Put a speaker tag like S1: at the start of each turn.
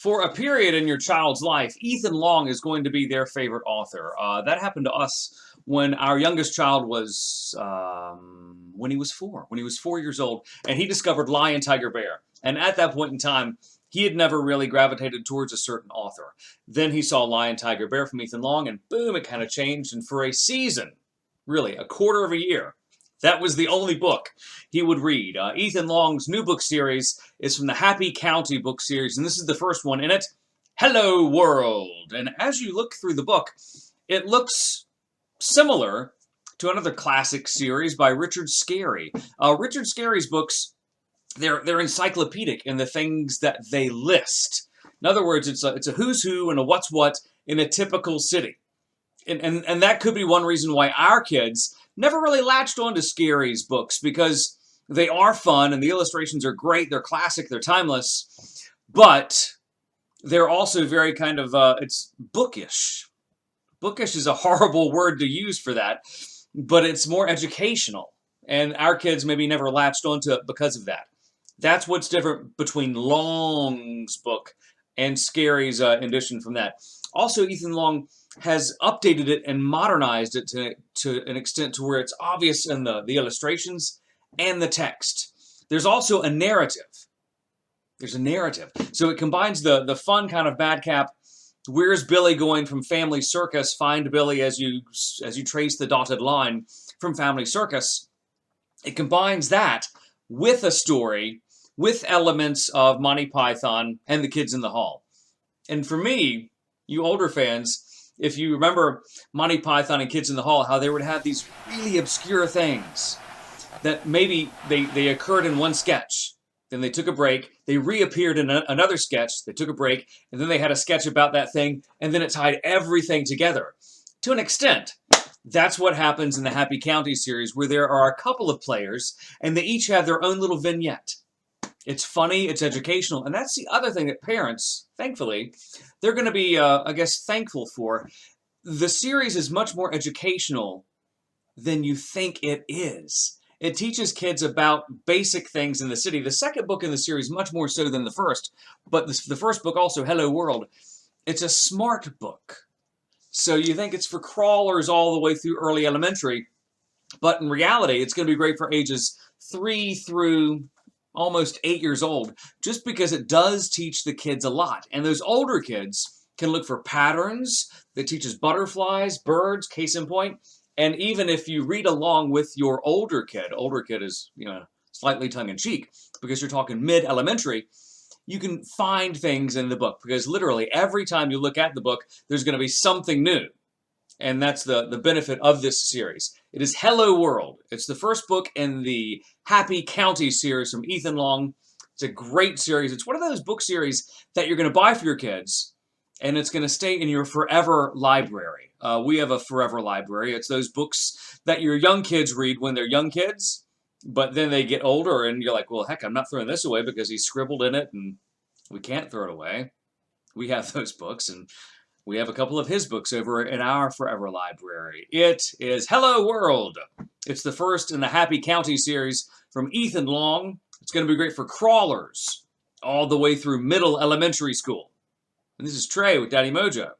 S1: For a period in your child's life, Ethan Long is going to be their favorite author. That happened to us when our youngest child was, when he was 4. When he was 4 years old, and he discovered Lion, Tiger, Bear. And at that point in time, he had never really gravitated towards a certain author. Then he saw Lion, Tiger, Bear from Ethan Long, and boom, it kind of changed. And for a season, really, a quarter of a year, that was the only book he would read. Ethan Long's new book series is from the Happy County book series, and this is the first one in it, Hello World. And as you look through the book, it looks similar to another classic series by Richard Scarry. Richard Scarry's books, they're encyclopedic in the things that they list. In other words, it's a who's who and a what's what in a typical city. And that could be one reason why our kids never really latched onto Scarry's books, because they are fun and the illustrations are great, they're classic, they're timeless, but they're also very kind of, it's bookish. Bookish is a horrible word to use for that, but it's more educational, and our kids maybe never latched onto it because of that. That's what's different between Long's book and Scarry's edition from that. Also, Ethan Long has updated it and modernized it to an extent to where it's obvious in the illustrations and the text. There's also a narrative. There's a narrative. So it combines the fun kind of madcap, where's Billy going from Family Circus, find Billy as you trace the dotted line from Family Circus. It combines that with a story, with elements of Monty Python and the Kids in the Hall. And for me, you older fans, if you remember Monty Python and Kids in the Hall, how they would have these really obscure things that maybe they occurred in one sketch. Then they took a break, they reappeared in another sketch, they took a break, and then they had a sketch about that thing, and then it tied everything together. To an extent, that's what happens in the Happy County series, where there are a couple of players, and they each have their own little vignette. It's funny, it's educational, and that's the other thing that parents, thankfully, they're going to be, I guess, thankful for. The series is much more educational than you think it is. It teaches kids about basic things in the city. The second book in the series, much more so than the first, but the first book also, Hello World, it's a smart book. So you think it's for crawlers all the way through early elementary, but in reality, it's going to be great for ages 3 through almost 8 years old, just because it does teach the kids a lot. And those older kids can look for patterns that teaches butterflies, birds, case in point. And even if you read along with your older kid is, slightly tongue-in-cheek, because you're talking mid-elementary, you can find things in the book, because literally every time you look at the book, there's going to be something new. And that's the benefit of this series. It is Hello World. It's the first book in the Happy County series from Ethan Long. It's a great series. It's one of those book series that you're going to buy for your kids, and it's going to stay in your forever library. We have a forever library. It's those books that your young kids read when they're young kids, but then they get older, and you're like, well, heck, I'm not throwing this away because he scribbled in it, and we can't throw it away. We have those books, and we have a couple of his books over in our forever library. It is Hello World. It's the first in the Happy County series from Ethan Long. It's going to be great for crawlers all the way through middle elementary school. And this is Trey with Daddy Mojo.